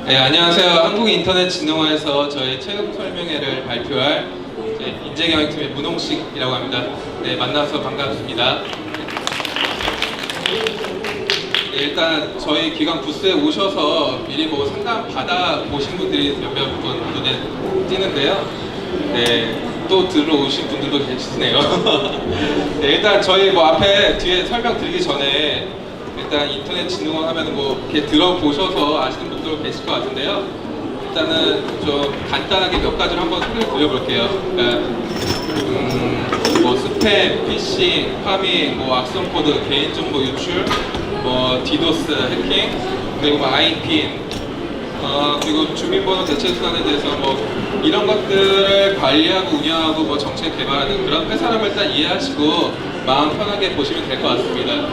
네, 안녕하세요. 한국인터넷진흥원에서 저희 체육 설명회를 발표할 인재경영팀의 문홍식이라고 합니다. 네, 만나서 반갑습니다. 네, 일단 저희 기관 부스에 오셔서 미리 상담 받아보신 분들이 몇몇 분 눈에 띄는데요. 네, 또 들어오신 분들도 계시네요. 네, 일단 저희 앞에 뒤에 설명드리기 전에 일단 인터넷진흥원 하면 이렇게 들어보셔서 아시는 분들 계실 것 같은데요. 일단은 좀 간단하게 몇 가지를 한번 소개를 드려볼게요. 그러니까 스팸, 피싱, 파밍, 악성 코드, 개인정보 유출, 디도스 해킹, 그리고 아이핀, 그리고 주민번호 대체 수단에 대해서 이런 것들을 관리하고 운영하고 정책 개발하는 그런 회사라고 일단 이해하시고 마음 편하게 보시면 될 것 같습니다.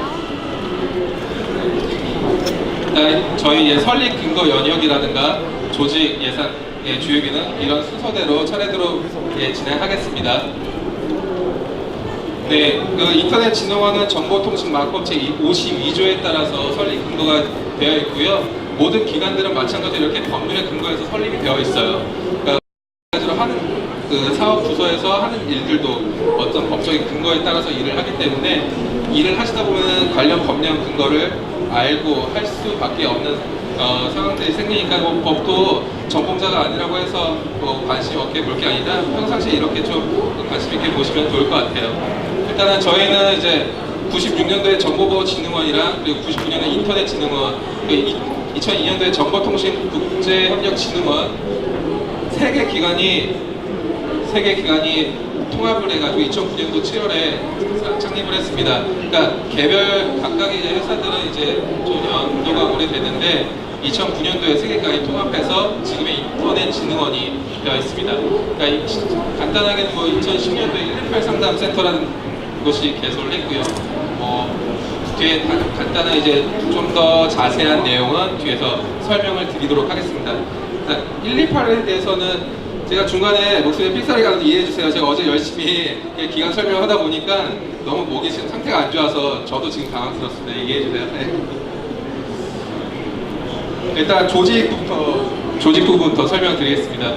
일단 저희 설립 근거 연역이라든가 조직 예산의 주요 기능 이런 순서대로 차례대로 진행하겠습니다. 네, 인터넷진흥원은 정보통신망법 제52조에 따라서 설립 근거가 되어 있고요. 모든 기관들은 마찬가지로 이렇게 법률에 근거해서 설립이 되어 있어요. 그러니까 하는 사업 부서에서 하는 일들도 어떤 법적인 근거에 따라서 일을 하기 때문에 일을 하시다 보면 관련 법령 근거를 알고 할 수밖에 없는 상황들이 생기니까 법도 전공자가 아니라고 해서 관심 없게 볼 게 아니라 평상시에 이렇게 좀 관심 있게 보시면 좋을 것 같아요. 일단은 저희는 이제 96년도에 정보보호진흥원이랑 그리고 99년에 인터넷진흥원, 2002년도에 정보통신국제협력진흥원 세 개 기관이 통합을 해가지고 2009년도 7월에 창립을 했습니다. 그러니까 개별 각각의 회사들은 좀 연도가 오래됐는데 2009년도에 세 개까지 통합해서 지금의 인터넷진흥원이 되어 있습니다. 그러니까 간단하게는 2010년도에 118 상담센터라는 곳이 개설을 했고요. 뒤에 간단한 좀 더 자세한 내용은 뒤에서 설명을 드리도록 하겠습니다. 128에 대해서는 제가 중간에 목소리 삑사리가 나서 이해해주세요. 제가 어제 열심히 기간 설명을 하다 보니까 너무 목이 지금 상태가 안 좋아서 저도 지금 당황스럽습니다. 이해해주세요. 네. 일단 조직부부터 설명드리겠습니다.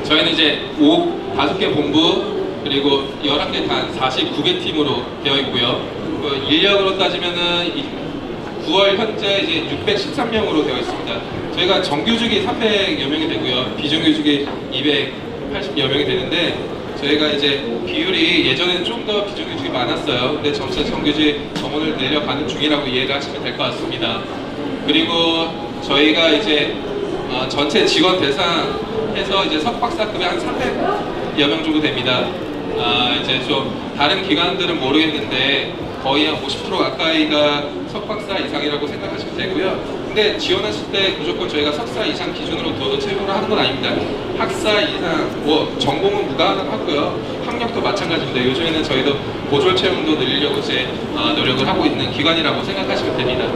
저희는 5개 본부 그리고 11개 단 49개 팀으로 되어 있고요. 인력으로 따지면은 9월 현재 613명으로 되어 있습니다. 저희가 정규직이 300여 명이 되고요. 비정규직이 280여 명이 되는데 저희가 비율이 예전에는 좀 더 비정규직이 많았어요. 근데 점차 정규직 정원을 내려가는 중이라고 이해를 하시면 될 것 같습니다. 그리고 저희가 전체 직원 대상해서 석박사급에 한 300여 명 정도 됩니다. 좀 다른 기관들은 모르겠는데 거의 한 50% 가까이가 석박사 이상이라고 생각하시면 되고요. 근데 지원하실 때 무조건 저희가 석사 이상 기준으로 더 채용을 하는 건 아닙니다. 학사 이상, 전공은 무관하고요. 학력도 마찬가지입니다. 요즘에는 저희도 보졸 채용도 늘리려고 노력을 하고 있는 기관이라고 생각하시면 됩니다.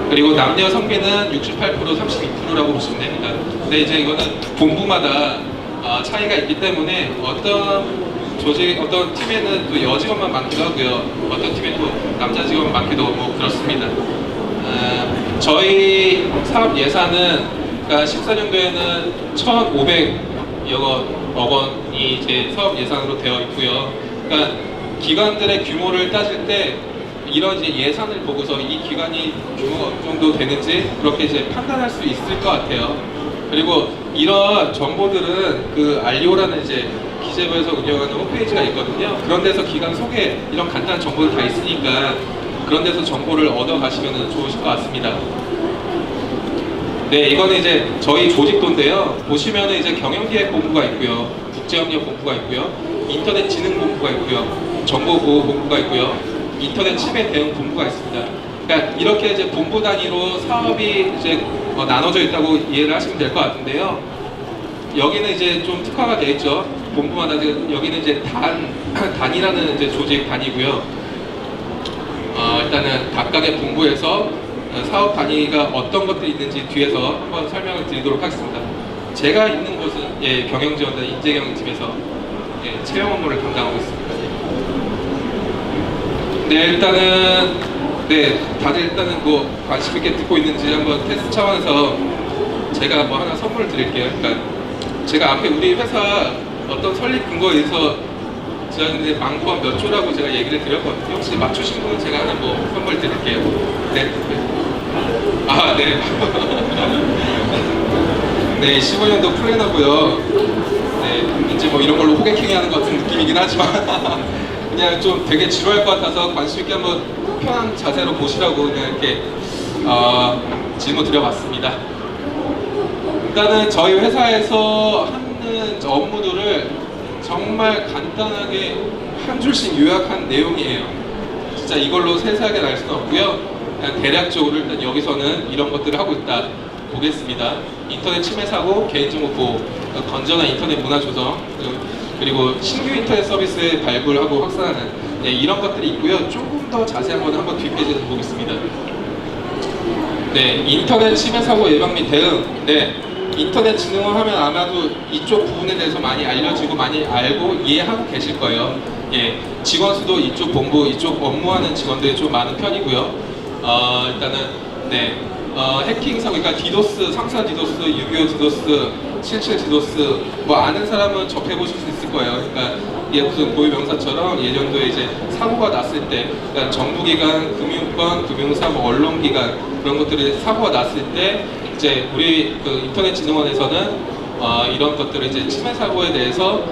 그리고 남녀 성비는 68%, 32%라고 보시면 됩니다. 근데 이거는 본부마다 차이가 있기 때문에 어떤 팀에는 또 여직원만 많기도 하고요. 어떤 팀에 또 남자 직원 많기도 그렇습니다. 저희 사업 예산은 그러니까 14년도에는 1,500억 원이 사업 예산으로 되어 있고요. 그러니까 기관들의 규모를 따질 때 이런 예산을 보고서 이 기관이 규모가 어느 정도 되는지 그렇게 판단할 수 있을 것 같아요. 그리고 이런 정보들은 알리오라는 기재부에서 운영하는 홈페이지가 있거든요. 그런 데서 기관 소개 이런 간단한 정보들 다 있으니까 그런 데서 정보를 얻어 가시면 좋으실 것 같습니다. 네, 이거는 저희 조직도인데요. 보시면은 경영기획본부가 있고요, 국제협력본부가 있고요, 인터넷진흥본부가 있고요, 정보보호본부가 있고요, 인터넷 침해 대응본부가 있습니다. 그러니까 이렇게 본부 단위로 사업이 나눠져 있다고 이해를 하시면 될 것 같은데요. 여기는 좀 특화가 되어 있죠. 본부마다 여기는 단이라는 조직 단위고요. 일단은 각각의 본부에서 사업 단위가 어떤 것들이 있는지 뒤에서 한번 설명을 드리도록 하겠습니다. 제가 있는 곳은 경영지원단 인재경영팀에서 채용 업무를 담당하고 있습니다. 네, 일단은 네, 다들 일단은 뭐 관심 있게 듣고 있는지 한번 테스트 차원에서 제가 뭐 하나 선물을 드릴게요. 그러니까 제가 앞에 우리 회사 어떤 설립 근거에 의해서 제가 이제 망포함 몇 조라고 제가 얘기를 드렸거든요. 혹시 맞추신 분은 제가 하나 뭐 선물 드릴게요. 네. 아, 네. 네, 15년도 플래너고요. 네, 이제 뭐 이런 걸로 호객행위 하는 것 같은 느낌이긴 하지만 그냥 좀 되게 지루할 것 같아서 관심 있게 한번 편한 자세로 보시라고 그냥 이렇게 질문 드려봤습니다. 일단은 저희 회사에서 하는 업무들을 정말 간단하게 한 줄씩 요약한 내용이에요. 진짜 이걸로 세세하게 알 수는 없고요. 그냥 대략적으로 일단 여기서는 이런 것들을 하고 있다 보겠습니다. 인터넷 침해 사고, 개인정보 보호, 건전한 인터넷 문화 조성, 그리고 신규 인터넷 서비스 발굴하고 확산하는, 네, 이런 것들이 있고요. 조금 더 자세한 거는 한번 뒷페이지에서 보겠습니다. 네, 인터넷 침해 사고 예방 및 대응. 네, 인터넷 진흥원 하면 아마도 이쪽 부분에 대해서 많이 알려지고 많이 알고 이해하고 계실 거예요. 예, 직원 수도 이쪽 본부, 이쪽 업무하는 직원들이 좀 많은 편이고요. 일단은 네, 해킹 사고, 그러니까 디도스, 상사 디도스, 625 디도스, 77 디도스, 뭐 아는 사람은 접해보실 수 있을 거예요. 그러니까 이게 무슨 고유명사처럼 예전도에 이제 사고가 났을 때, 그러니까 정부기관, 금융권, 금융사, 뭐 언론기관 그런 것들이 사고가 났을 때 이제 우리 그 인터넷진흥원에서는 이런 것들을 이제 침해 사고에 대해서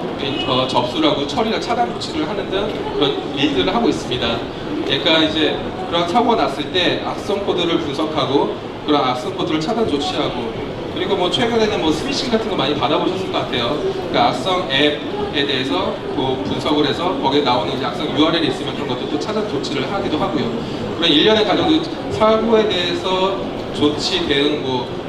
접수를 하고 처리나 차단 조치를 하는 등 그런 일들을 하고 있습니다. 그러니까 이제 그런 사고가 났을 때 악성 코드를 분석하고 그런 악성 코드를 차단 조치하고, 그리고 뭐 최근에는 뭐 스미싱 같은 거 많이 받아보셨을 것 같아요. 그러니까 악성 앱에 대해서 뭐 분석을 해서 거기에 나오는 이제 악성 URL이 있으면 그런 것도 또 차단 조치를 하기도 하고요. 그런 일련의 과정도 사고에 대해서 조치 대응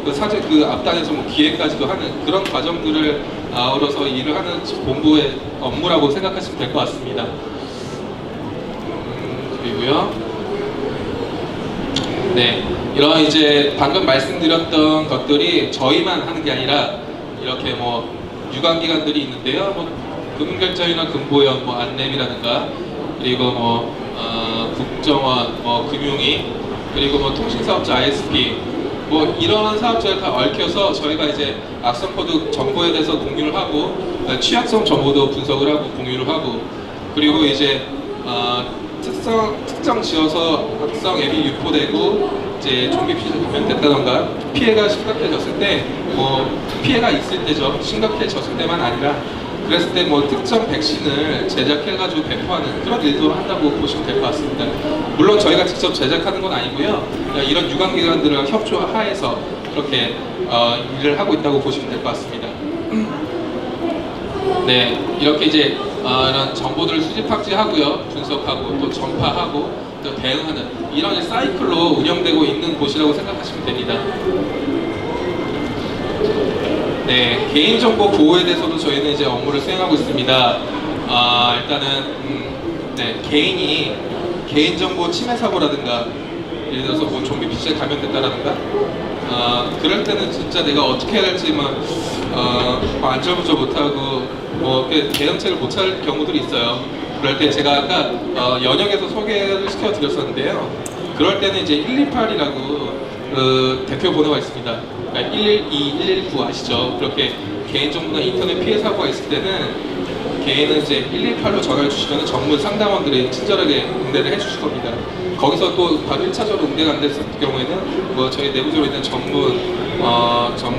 그 사제 그 앞단에서 뭐 기획까지도 하는 그런 과정들을 아우러서 일을 하는 본부의 업무라고 생각하시면 될 것 같습니다. 그리고요. 네, 이런 이제 방금 말씀드렸던 것들이 저희만 하는 게 아니라 이렇게 뭐 유관기관들이 있는데요. 뭐 금융결제이나 금보험, 뭐 안랩이라든가, 그리고 뭐 국정원, 뭐 금융위, 그리고 뭐 통신사업자 ISP, 뭐 이런 사업자를 다 얽혀서 저희가 이제 악성 코드 정보에 대해서 공유를 하고, 취약성 정보도 분석을 하고 공유를 하고, 그리고 이제 특정 지어서 악성 앱이 유포되고 이제 좀비 피해가 감염됐다던가 피해가 심각해졌을 때, 뭐 피해가 있을 때죠. 심각해졌을 때만 아니라 그랬을 때 뭐 특정 백신을 제작해가지고 배포하는 그런 일도 한다고 보시면 될 것 같습니다. 물론 저희가 직접 제작하는 건 아니고요. 이런 유관기관들과 협조하에서 그렇게 일을 하고 있다고 보시면 될 것 같습니다. 네, 이렇게 이제 이런 정보들을 수집 탑재하고요, 분석하고 또 전파하고 또 대응하는 이런 사이클로 운영되고 있는 곳이라고 생각하시면 됩니다. 네, 개인정보 보호에 대해서도 저희는 이제 업무를 수행하고 있습니다. 일단은 네, 개인이 개인정보 침해 사고라든가, 예를 들어서 뭐 좀비 피시에 감염됐다라든가, 그럴 때는 진짜 내가 어떻게 해야 할지 막 안절부절 못하고 뭐 대응책을 못 찾을 경우들이 있어요. 그럴 때 제가 아까 연역에서 소개를 시켜드렸었는데요. 그럴 때는 이제 128이라고 대표 번호가 있습니다. 그러니까 112, 119 아시죠? 그렇게 개인정보나 인터넷 피해 사고가 있을 때는 개인은 이제 118로 전화를 주시면 전문 상담원들이 친절하게 응대를 해주실 겁니다. 거기서 또 바로 1차적으로 응대가 안 됐을 경우에는 뭐 저희 내부적으로 있는 전문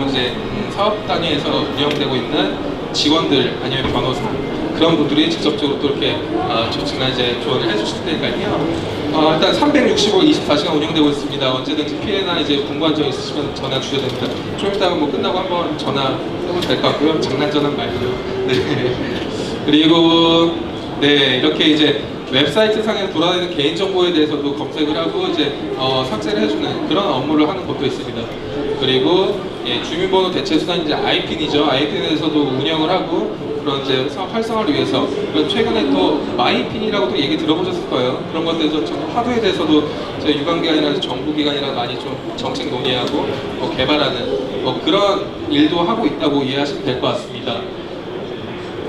이제 사업 단위에서 운영되고 있는 직원들 아니면 변호사 그런 분들이 직접적으로 또 이렇게 조치나 이제 조언을 해주실 테니까요. 일단 365 24시간 운영되고 있습니다. 언제든지 피해나 이제 궁금한 점 있으시면 전화 주셔도 됩니다. 좀 이따가 뭐 끝나고 한번 전화 해보면 될 것 같고요. 장난전화 말고요. 네. 그리고 네, 이렇게 이제 웹사이트 상에 돌아다니는 개인정보에 대해서도 검색을 하고 이제 삭제를 해주는 그런 업무를 하는 곳도 있습니다. 그리고 주민번호 대체 수단이 이제 IPN이죠. IPN에서도 운영을 하고 그런 이제 사업 활성화를 위해서, 그리고 최근에 또 마이핀이라고도 얘기 들어보셨을 거예요. 그런 것들에서 하드웨어에 대해서도 이제 유관기관이나 정부기관이랑 많이 좀 정책 논의하고 뭐 개발하는 뭐 그런 일도 하고 있다고 이해하시면 될 것 같습니다.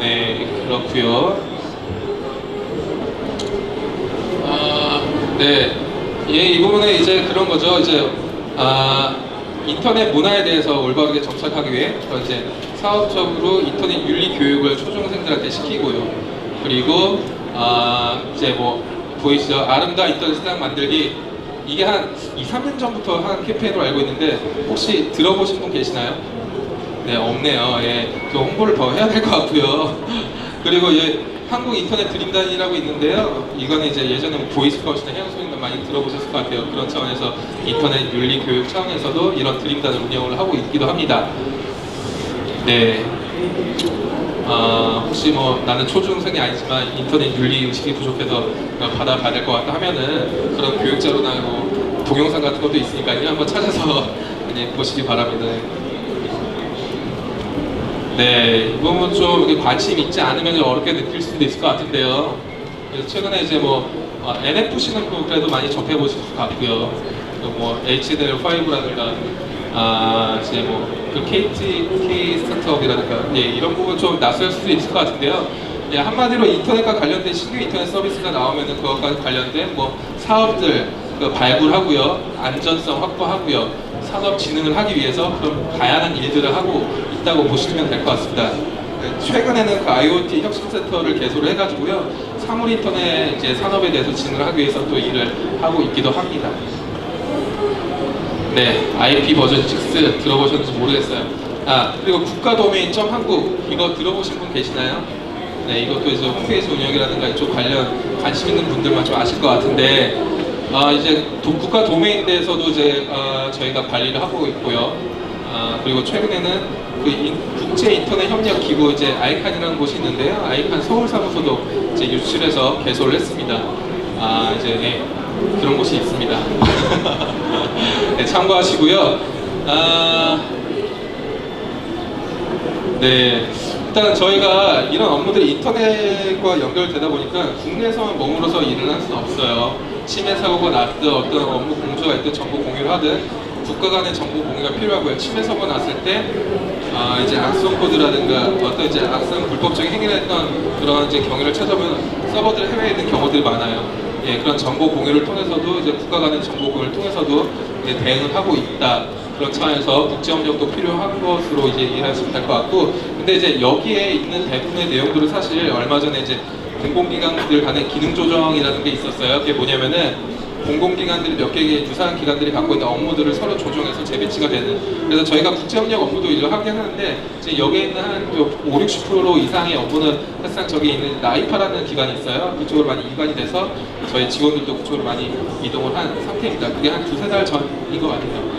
네, 그렇고요. 네, 예, 이 부분에 이제 그런 거죠. 이제 인터넷 문화에 대해서 올바르게 정착하기 위해 이제 사업적으로 인터넷 윤리 교육을 초중생들한테 시키고요. 그리고 이제 뭐 보이시죠? 아름다운 인터넷 세상 만들기, 이게 한 2, 3년 전부터 한 캠페인으로 알고 있는데 혹시 들어보신 분 계시나요? 네, 없네요. 예, 그 홍보를 더 해야 될 것 같고요. 그리고 한국 인터넷 드림단이라고 있는데요. 이거는 이제 예전에 뭐 보이스카웃이나 해양소년단 많이 들어보셨을 것 같아요. 그런 차원에서 인터넷 윤리 교육 차원에서도 이런 드림단을 운영을 하고 있기도 합니다. 네. 혹시 뭐 나는 초중생이 아니지만 인터넷 윤리 의식이 부족해서 받아봐야 될 것 같다 하면은 그런 교육자료나 뭐 동영상 같은 것도 있으니까요. 한번 찾아서 보시기 바랍니다. 네, 이 부분 좀 관심 있지 않으면 어렵게 느낄 수도 있을 것 같은데요. 그래서 최근에 이제 뭐 NFC는 그래도 많이 접해보실 것 같고요. 뭐 HDL5라든가 이제 뭐그 K 스타트업이라든가 이런 부분 좀 낯설 수도 있을 것 같은데요. 예, 한마디로 인터넷과 관련된 신규 인터넷 서비스가 나오면은 그것과 관련된 뭐 사업들 발굴하고요, 안전성 확보하고요, 산업 진흥을 하기 위해서 그런 다양한 일들을 하고 있다고 보시면 될 것 같습니다. 최근에는 그 IoT 혁신센터를 개소를 해가지고요, 사물 인터넷 이제 산업에 대해서 진흥을 하기 위해서 또 일을 하고 있기도 합니다. 네, IP 버전 6 들어보셨는지 모르겠어요. 그리고 국가 도메인 .한국 이거 들어보신 분 계시나요? 네, 이것도 이제 홈페이지 운영이라든가 이쪽 관련 관심 있는 분들만 좀 아실 것 같은데, 이제 국가 도메인에 대해서도 이제 저희가 관리를 하고 있고요. 그리고 최근에는 그 국제 인터넷 협력 기구 이제 아이칸이라는 곳이 있는데요. 아이칸 서울 사무소도 이제 유출해서 개소를 했습니다. 이제 그런 곳이 있습니다. 네, 참고하시고요. 네, 일단 저희가 이런 업무들이 인터넷과 연결되다 보니까 국내에서만 머물러서 일을 할 수는 없어요. 침해 사고가 났든 어떤 업무 공조가 있든 정보 공유를 하든 국가 간의 정보 공유가 필요하고요. 침해 사고가 났을 때 이제 악성 코드라든가 어떤 이제 악성 불법적인 행위를 했던 그런 이제 경위를 찾아보면 서버들 해외에 있는 경우들이 많아요. 예, 그런 정보 공유를 통해서도 이제 국가 간의 정보 공유를 통해서도 이제 대응을 하고 있다. 그런 차원에서 국제협력도 필요한 것으로 이제 이해하시면 될 것 같고, 근데 이제 여기에 있는 대부분의 내용들은 사실 얼마 전에 이제 공공기관들 간의 기능 조정이라는 게 있었어요. 그게 뭐냐면은 공공기관들이 몇 개의 유사한 기관들이 갖고 있는 업무들을 서로 조정해서 재배치가 되는, 그래서 저희가 국제협력 업무도 일을 하긴 하는데 이제 여기에 있는 한 5, 60% 이상의 업무는 사실상 저기 있는 나이파라는 기관이 있어요. 그쪽으로 많이 이관이 돼서 저희 직원들도 그쪽으로 많이 이동을 한 상태입니다. 그게 한 2-3달 전인 것 같아요.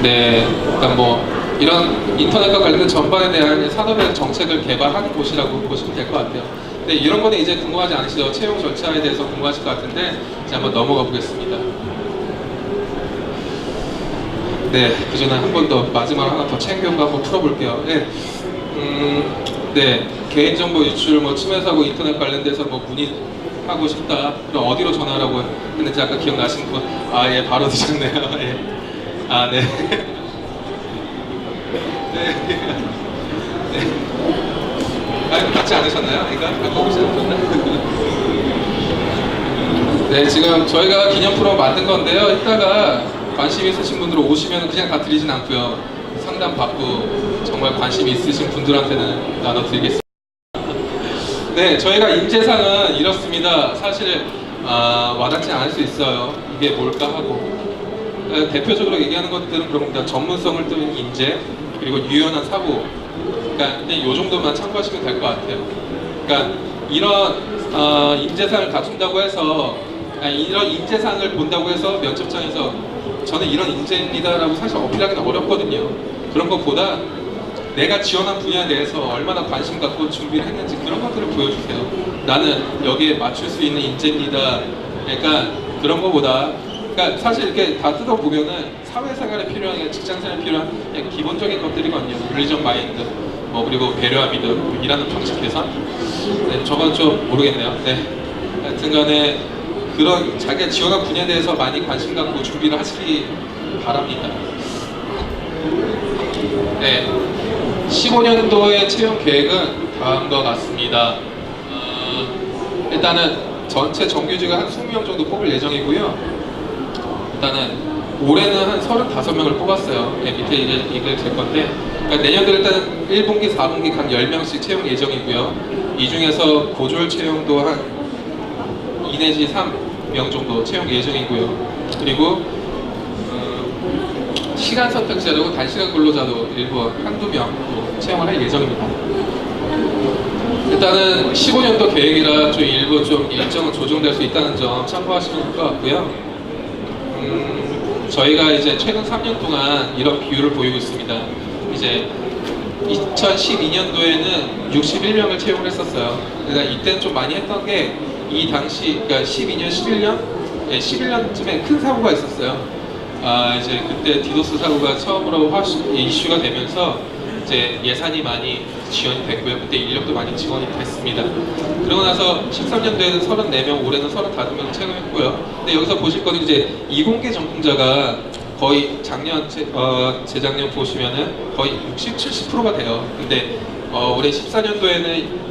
네, 일단 뭐 이런 인터넷과 관련된 전반에 대한 산업의 정책을 개발하는 곳이라고 보시면 될 것 같아요. 근데 이런 거는 이제 궁금하지 않으시죠? 채용 절차에 대해서 궁금하실 것 같은데 이제 한번 넘어가 보겠습니다. 네, 그 전에 한 번 더 마지막 하나 더 챙겨서 한번 풀어볼게요. 네, 네, 개인정보 유출, 뭐 침해 사고, 인터넷 관련돼서 뭐 문의하고 싶다. 그럼 어디로 전화라고 했는지 아까 기억나시는 분? 예, 바로 드셨네요. 예. 네. 네. 받지 않으셨나요? 이거 바꿔보지 않으셨나요? 네, 지금 저희가 기념프로 만든 건데요. 이따가 관심 있으신 분들 오시면 그냥 다 드리진 않고요. 상담 받고 정말 관심 있으신 분들한테는 나눠드리겠습니다. 네, 저희가 인재상은 이렇습니다. 사실 와닿지 않을 수 있어요. 이게 뭘까 하고. 대표적으로 얘기하는 것들은 그런 겁니다. 전문성을 띠는 인재, 그리고 유연한 사고. 그러니까 근데 이 정도만 참고하시면 될 것 같아요. 그러니까 이런 인재상을 갖춘다고 해서 이런 인재상을 본다고 해서 면접장에서 저는 이런 인재입니다라고 사실 어필하기는 어렵거든요. 그런 것보다 내가 지원한 분야에 대해서 얼마나 관심 갖고 준비를 했는지 그런 것들을 보여주세요. 나는 여기에 맞출 수 있는 인재입니다. 그러니까 그런 것보다, 그러니까 사실 이렇게 다 뜯어보면은 사회생활에 필요한, 직장생활에 필요한 그냥 기본적인 것들이거든요. 물리적 마인드, 그리고 배려와 믿음, 일하는 방식 개선. 네, 저건 좀 모르겠네요. 네, 하여튼간에 그런 자기가 지원한 분야에 대해서 많이 관심 갖고 준비를 하시기 바랍니다. 네. 15년도의 채용 계획은 다음과 같습니다. 일단은 전체 정규직을 한 20명 정도 뽑을 예정이고요. 일단은 올해는 한 35명을 뽑았어요. 밑에 이걸 될 건데, 그러니까 내년도 일단 1분기, 4분기 각 10명씩 채용 예정이고요. 이 중에서 고졸 채용도 한 2 내지 3명 정도 채용 예정이고요. 그리고 시간 선택자로 단시간 근로자도 일부 한두 명 채용을 할 예정입니다. 일단은 15년도 계획이라 좀 일부 좀 일정은 조정될 수 있다는 점 참고하시면 될 것 같고요. 저희가 이제 최근 3년 동안 이런 비율을 보이고 있습니다. 이제 2012년도에는 61명을 채용을 했었어요. 그러니까 이때는 좀 많이 했던 게 이 당시, 그러니까 12년, 11년? 네, 11년쯤에 큰 사고가 있었어요. 이제 그때 디도스 사고가 처음으로 이슈가 되면서 이제 예산이 많이 지원이 됐고요. 그때 인력도 많이 지원이 됐습니다. 그러고 나서 13년도에는 34명, 올해는 35명 채용했고요. 근데 여기서 보실 거는 이제 이공계 전공자가 거의 작년, 재작년 보시면은 거의 60, 70%가 돼요. 근데 올해 14년도에는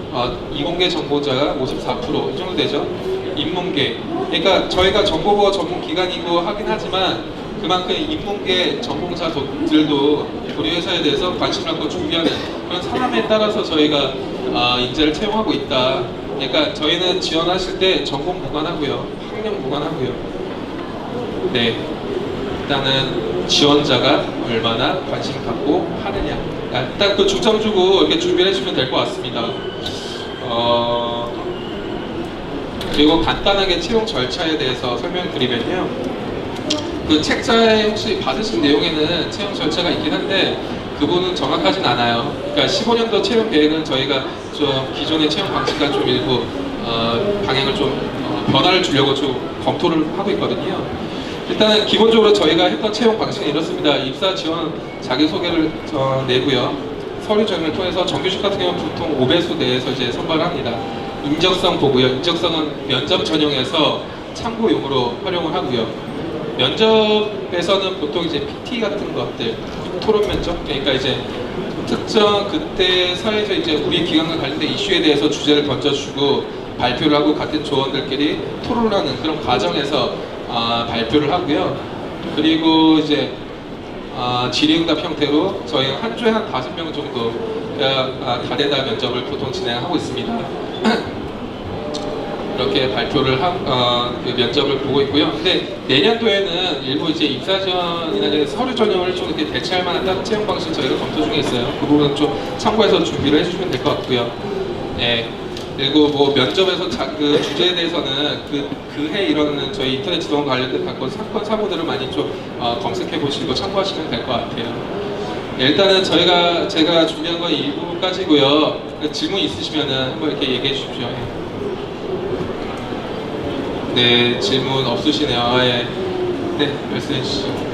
이공계 전공자가 54% 이 정도 되죠. 인문계. 그러니까 저희가 정보부가 전문 기관이고 하긴 하지만 그만큼 인문계 전공자들도 우리 회사에 대해서 관심을 갖고 준비하는 그런 사람에 따라서 저희가 인재를 채용하고 있다. 그러니까 저희는 지원하실 때 전공 무관하고요, 학력 무관하고요. 네, 일단은 지원자가 얼마나 관심 갖고 하느냐. 일단 그 중점 주고 이렇게 준비를 해주면 될 것 같습니다. 그리고 간단하게 채용 절차에 대해서 설명드리면요. 그 책자에 혹시 받으신 내용에는 채용 절차가 있긴 한데 그분은 정확하진 않아요. 그러니까 15년도 채용 계획은 저희가 좀 기존의 채용 방식과 좀 일부 방향을 좀 변화를 주려고 좀 검토를 하고 있거든요. 일단은 기본적으로 저희가 했던 채용 방식은 이렇습니다. 입사 지원 자기소개를 내고요. 서류 전형을 통해서 정규직 같은 경우는 보통 5배수 내에서 이제 선발을 합니다. 인적성 보고요. 인적성은 면접 전형에서 참고용으로 활용을 하고요. 면접에서는 보통 이제 PT 같은 것들, 토론 면접, 그러니까 이제 특정 그때 사회에서 이제 우리 기관과 관련된 이슈에 대해서 주제를 던져주고 발표를 하고 같은 조원들끼리 토론을 하는 그런 과정에서 발표를 하고요. 그리고 이제 질의응답 형태로 저희 한 주에 한 5명 정도 다대다 면접을 보통 진행하고 있습니다. 이렇게 발표를 그 면접을 보고 있고요. 근데 내년도에는 일부 이제 입사 지원이나 서류 전형을 좀 이렇게 대체할 만한 다른 채용 방식 저희가 검토 중에 있어요. 그 부분은 좀 참고해서 준비를 해주시면 될 것 같고요. 네. 그리고 뭐 면접에서 그 주제에 대해서는 그 해 이런 저희 인터넷 지원 관련된 사건 사고들을 많이 좀 검색해 보시고 참고하시면 될 것 같아요. 네, 일단은 제가 준비한 건 이 부분까지고요. 질문 있으시면은 한번 이렇게 얘기해 주십시오. 네, 질문 없으시네요. 예. 네, 말씀해 주시죠.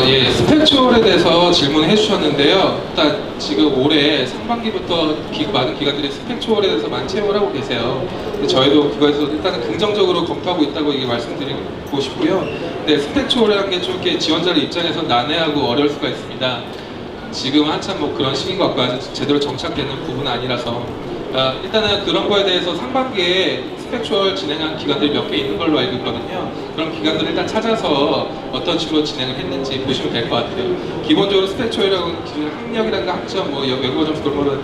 예, 스펙추얼에 대해서 질문해 주셨는데요. 일단 지금 올해 상반기부터 많은 기관들이 스펙추얼에 대해서 많이 채용을 하고 계세요. 근데 저희도 그거에서 일단은 긍정적으로 검토하고 있다고 말씀드리고 싶고요. 근데 스펙추얼이라는 게 좀 이렇게 지원자들 입장에서 난해하고 어려울 수가 있습니다. 지금 한참 뭐 그런 시기인 것 같고 아직 제대로 정착되는 부분은 아니라서 일단은 그런 거에 대해서 상반기에 스펙추얼 진행한 기관들이 몇 개 있는 걸로 알고 있거든요. 그런 기관들을 일단 찾아서 어떤 식으로 진행을 했는지 보시면 될 것 같아요. 기본적으로 스펙추얼이라고 기존 학력이라든가 학점, 뭐 외국어 점수 그런 거는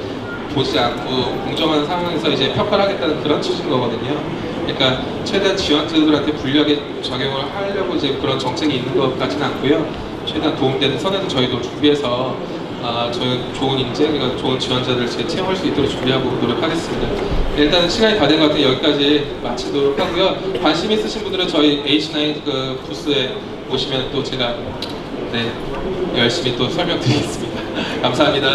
보지 않고 공정한 상황에서 이제 평가를 하겠다는 그런 취지인 거거든요. 그러니까 최대한 지원자들한테 불리하게 작용을 하려고 이제 그런 정책이 있는 것 같지는 않고요. 최대한 도움되는 선에서 저희도 준비해서 저희 좋은 인재, 그러니까 좋은 지원자들을 채용할 수 있도록 준비하고 노력하겠습니다. 일단은 시간이 다 된 것 같아서 여기까지 마치도록 하고요. 관심 있으신 분들은 저희 H9 그 부스에 오시면 또 제가 열심히 또 설명드리겠습니다. 감사합니다.